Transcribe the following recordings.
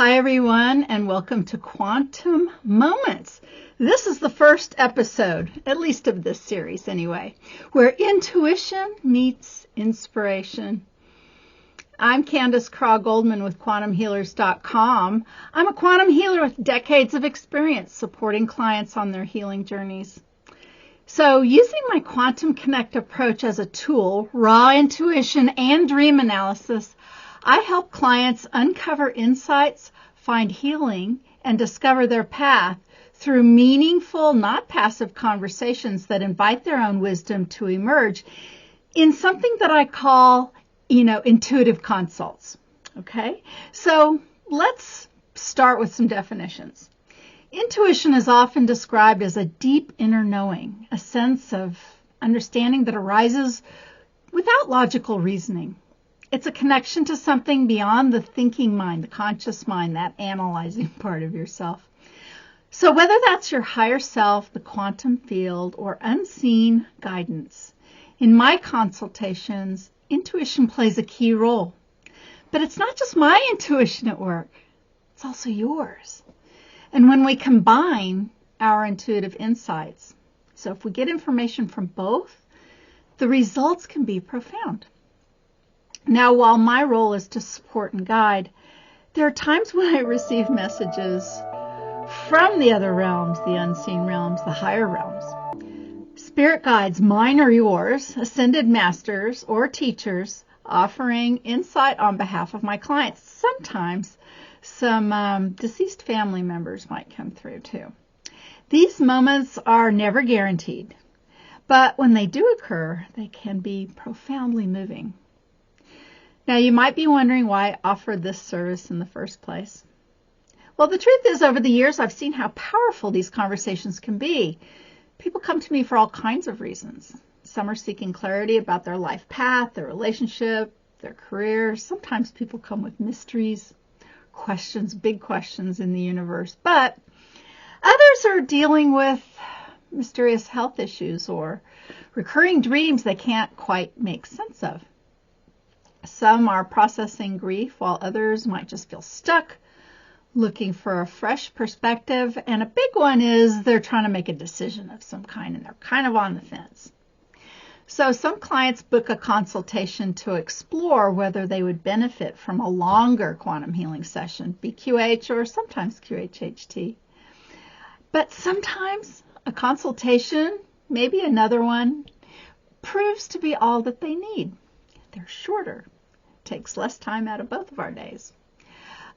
Hi, everyone, and welcome to Quantum Moments. This is the first episode, at least of this series anyway, where intuition meets inspiration. I'm Candace Craw-Goldman with QuantumHealers.com. I'm a quantum healer with decades of experience supporting clients on their healing journeys. So using my Quantum Connect approach as a tool, raw intuition, and dream analysis, I help clients uncover insights, find healing, and discover their path through meaningful, not passive conversations that invite their own wisdom to emerge in something that I call, intuitive consults. Okay? So let's start with some definitions. Intuition is often described as a deep inner knowing, a sense of understanding that arises without logical reasoning. It's a connection to something beyond the thinking mind, the conscious mind, that analyzing part of yourself. So whether that's your higher self, the quantum field, or unseen guidance, in my consultations, intuition plays a key role. But it's not just my intuition at work. It's also yours. And when we combine our intuitive insights, so if we get information from both, the results can be profound. Now, while my role is to support and guide, there are times when I receive messages from the other realms, the unseen realms, the higher realms. Spirit guides, mine or yours, ascended masters or teachers, offering insight on behalf of my clients. Sometimes some deceased family members might come through too. These moments are never guaranteed, but when they do occur, they can be profoundly moving. Now, you might be wondering why I offered this service in the first place. Well, the truth is, over the years, I've seen how powerful these conversations can be. People come to me for all kinds of reasons. Some are seeking clarity about their life path, their relationship, their career. Sometimes people come with mysteries, questions, big questions in the universe. But others are dealing with mysterious health issues or recurring dreams they can't quite make sense of. Some are processing grief, while others might just feel stuck, looking for a fresh perspective. And a big one is they're trying to make a decision of some kind, and they're kind of on the fence. So some clients book a consultation to explore whether they would benefit from a longer quantum healing session, BQH or sometimes QHHT. But sometimes a consultation, maybe another one, proves to be all that they need. They're shorter. Takes less time out of both of our days.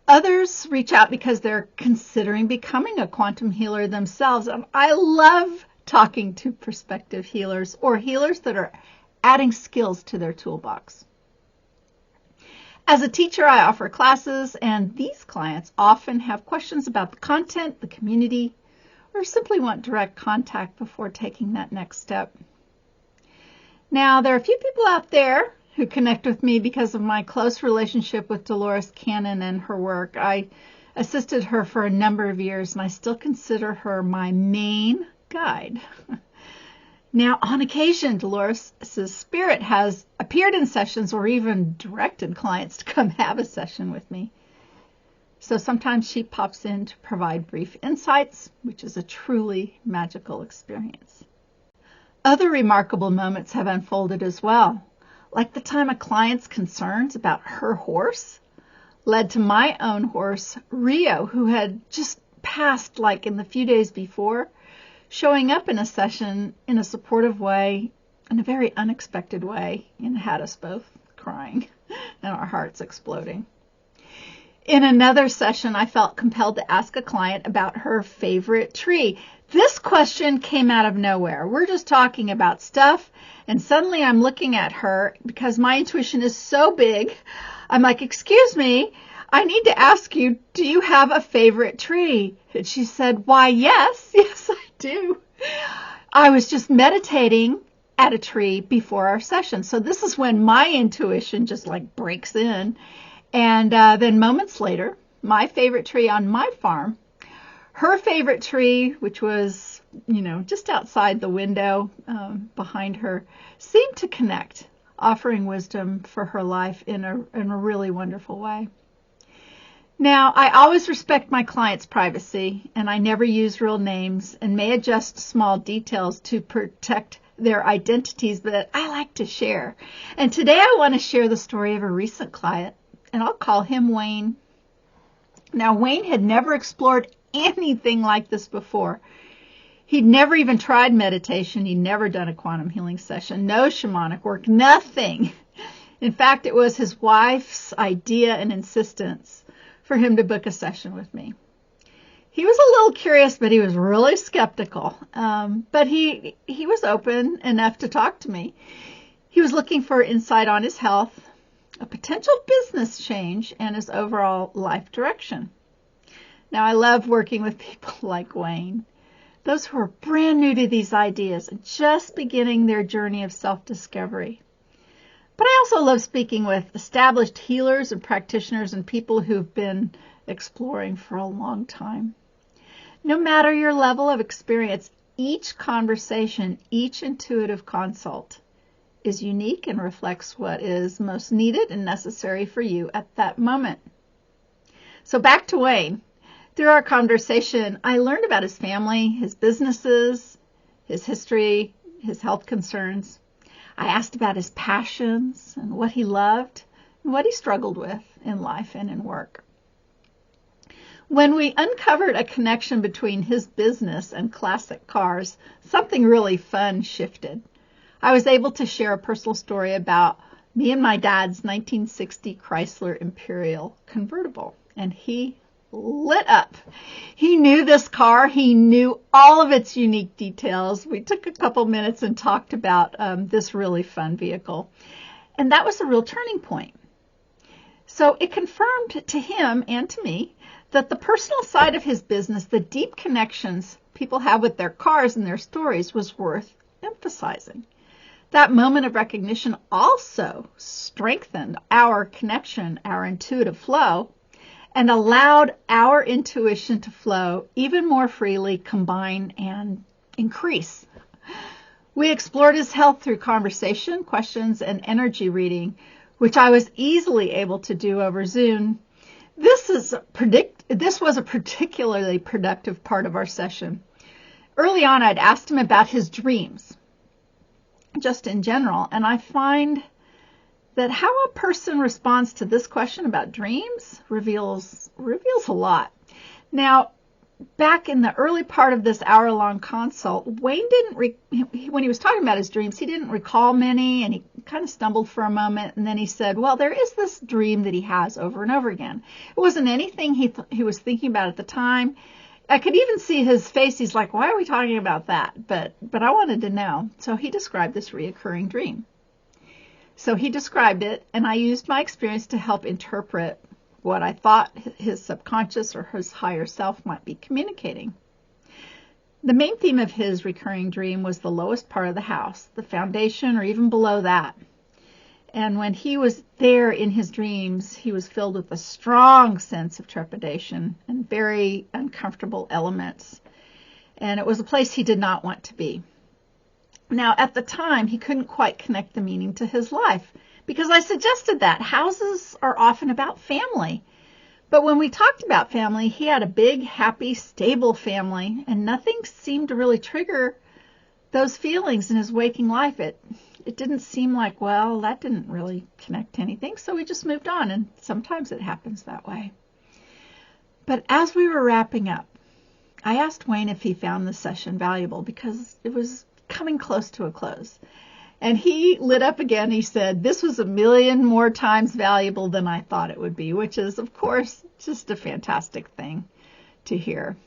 Others reach out because they're considering becoming a quantum healer themselves. I love talking to prospective healers or healers that are adding skills to their toolbox. As a teacher, I offer classes, and these clients often have questions about the content, the community, or simply want direct contact before taking that next step. Now, there are a few people out there who connect with me because of my close relationship with Dolores Cannon and her work. I assisted her for a number of years, and I still consider her my main guide. Now, on occasion, Dolores' spirit has appeared in sessions or even directed clients to come have a session with me. So sometimes she pops in to provide brief insights, which is a truly magical experience. Other remarkable moments have unfolded as well, like the time a client's concerns about her horse led to my own horse, Rio, who had just passed like in the few days before, showing up in a session in a supportive way, in a very unexpected way, and had us both crying and our hearts exploding. In another session, I felt compelled to ask a client about her favorite tree. This question came out of nowhere. We're just talking about stuff, and suddenly I'm looking at her because my intuition is so big. I'm like, excuse me, I need to ask you, do you have a favorite tree? And she said, why, yes, I do. I was just meditating at a tree before our session. So this is when my intuition just like breaks in. And then moments later, my favorite tree on my farm, her favorite tree, which was, just outside the window behind her, seemed to connect, offering wisdom for her life in a really wonderful way. Now, I always respect my clients' privacy, and I never use real names and may adjust small details to protect their identities, but I like to share. And today I want to share the story of a recent client, and I'll call him Wayne. Now, Wayne had never explored anything like this before. He'd never even tried meditation. He'd never done a quantum healing session, no shamanic work, nothing. In fact, it was his wife's idea and insistence for him to book a session with me. He was a little curious, but he was really skeptical. But he was open enough to talk to me. He was looking for insight on his health, a potential business change, and his overall life direction. Now, I love working with people like Wayne, those who are brand new to these ideas and just beginning their journey of self-discovery. But I also love speaking with established healers and practitioners and people who've been exploring for a long time. No matter your level of experience, each conversation, each intuitive consult is unique and reflects what is most needed and necessary for you at that moment. So back to Wayne. Through our conversation, I learned about his family, his businesses, his history, his health concerns. I asked about his passions and what he loved and what he struggled with in life and in work. When we uncovered a connection between his business and classic cars, something really fun shifted. I was able to share a personal story about me and my dad's 1960 Chrysler Imperial convertible, and he lit up. He knew this car. He knew all of its unique details. We took a couple minutes and talked about this really fun vehicle, and that was a real turning point. So it confirmed to him and to me that the personal side of his business, the deep connections people have with their cars and their stories, was worth emphasizing. That moment of recognition also strengthened our connection, our intuitive flow, and allowed our intuition to flow even more freely, combine, and increase. We explored his health through conversation, questions, and energy reading, which I was easily able to do over Zoom. This was a particularly productive part of our session. Early on, I'd asked him about his dreams, just in general, and I find that how a person responds to this question about dreams reveals a lot. Now, back in the early part of this hour-long consult, Wayne when he was talking about his dreams, he didn't recall many, and he kind of stumbled for a moment, and then he said, well, there is this dream that he has over and over again. It wasn't anything he was thinking about at the time. I could even see his face. He's like, why are we talking about that? But I wanted to know. So he described this reoccurring dream. So he described it, and I used my experience to help interpret what I thought his subconscious or his higher self might be communicating. The main theme of his recurring dream was the lowest part of the house, the foundation, or even below that. And when he was there in his dreams, he was filled with a strong sense of trepidation and very uncomfortable elements. And it was a place he did not want to be. Now, at the time, he couldn't quite connect the meaning to his life because I suggested that houses are often about family. But when we talked about family, he had a big, happy, stable family, and nothing seemed to really trigger those feelings in his waking life. It didn't seem like, well, that didn't really connect to anything, so we just moved on, and sometimes it happens that way. But as we were wrapping up, I asked Wayne if he found the session valuable because it was coming close to a close. And he lit up again. He said, this was 1,000,000 more times valuable than I thought it would be, which is, of course, just a fantastic thing to hear.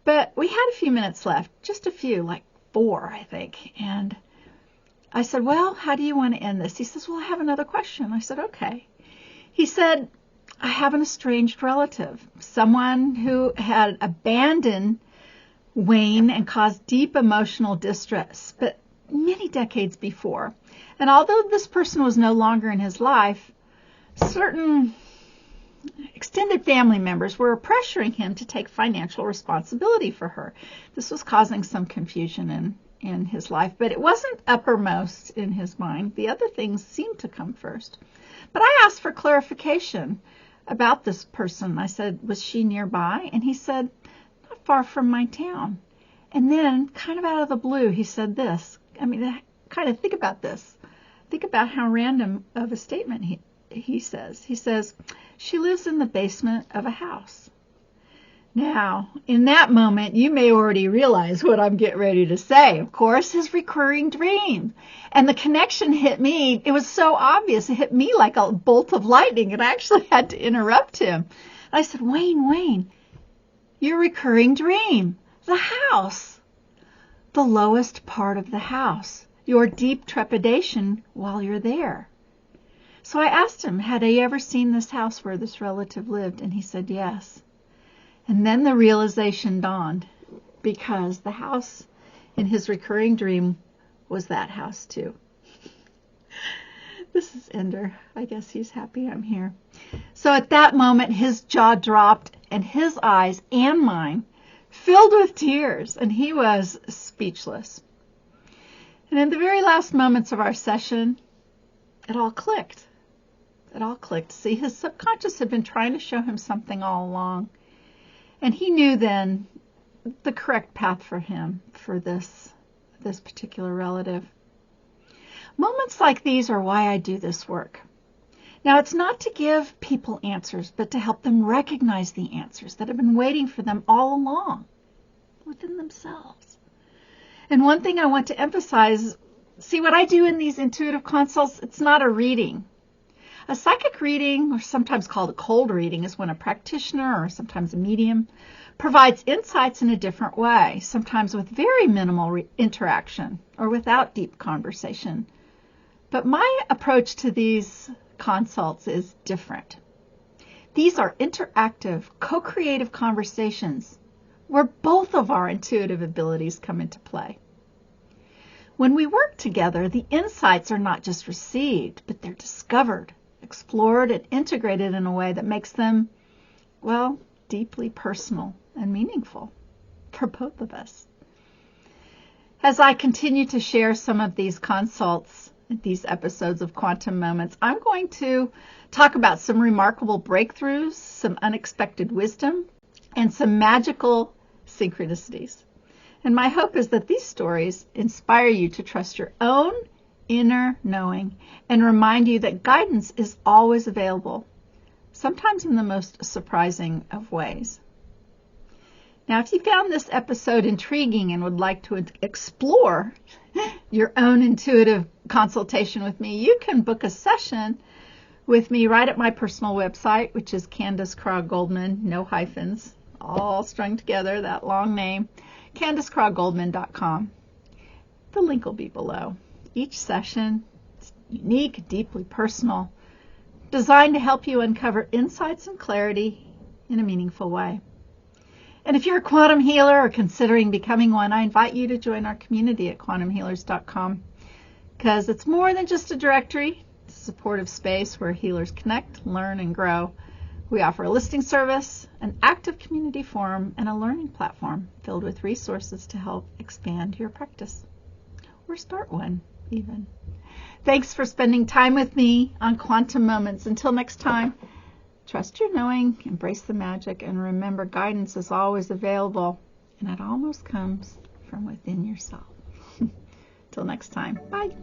But we had a few minutes left, just a few, like 4, I think. And I said, well, how do you want to end this? He says, well, I have another question. I said, okay. He said, I have an estranged relative, someone who had abandoned Wayne and caused deep emotional distress, but many decades before. And although this person was no longer in his life, certain extended family members were pressuring him to take financial responsibility for her. This was causing some confusion in his life, but it wasn't uppermost in his mind. The other things seemed to come first. But I asked for clarification about this person. I said, was she nearby? And he said, not far from my town. And then, kind of out of the blue, he said this. I mean, kind of think about this. Think about how random of a statement he says. He says, she lives in the basement of a house. Now, in that moment, you may already realize what I'm getting ready to say. Of course, his recurring dream. And the connection hit me. It was so obvious. It hit me like a bolt of lightning, and I actually had to interrupt him. I said, Wayne, your recurring dream, the house, the lowest part of the house, your deep trepidation while you're there. So I asked him, had he ever seen this house where this relative lived? And he said, yes. And then the realization dawned, because the house in his recurring dream was that house too. This is Ender. I guess he's happy I'm here. So at that moment, his jaw dropped and his eyes and mine filled with tears, and he was speechless. And in the very last moments of our session, it all clicked. It all clicked. See, his subconscious had been trying to show him something all along. And he knew then the correct path for him for this particular relative. Moments like these are why I do this work. Now, it's not to give people answers, but to help them recognize the answers that have been waiting for them all along within themselves. And one thing I want to emphasize, see, what I do in these intuitive consults, it's not a reading. A psychic reading, or sometimes called a cold reading, is when a practitioner or sometimes a medium provides insights in a different way, sometimes with very minimal interaction or without deep conversation. But my approach to these consults is different. These are interactive, co-creative conversations where both of our intuitive abilities come into play. When we work together, the insights are not just received, but they're discovered, explored, and integrated in a way that makes them, well, deeply personal and meaningful for both of us. As I continue to share some of these consults, these episodes of Quantum Moments, I'm going to talk about some remarkable breakthroughs, some unexpected wisdom, and some magical synchronicities. And my hope is that these stories inspire you to trust your own inner knowing and remind you that guidance is always available, sometimes in the most surprising of ways. Now, if you found this episode intriguing and would like to explore your own intuitive consultation with me, you can book a session with me right at my personal website, which is Candace Craw-Goldman, no hyphens, all strung together, that long name, CandaceCraw-Goldman.com. The link will be below. Each session is unique, deeply personal, designed to help you uncover insights and clarity in a meaningful way. And if you're a quantum healer or considering becoming one, I invite you to join our community at quantumhealers.com, because it's more than just a directory. It's a supportive space where healers connect, learn, and grow. We offer a listing service, an active community forum, and a learning platform filled with resources to help expand your practice, or start one even. Thanks for spending time with me on Quantum Moments. Until next time, trust your knowing, embrace the magic, and remember, guidance is always available, and it almost comes from within yourself. Till next time, bye.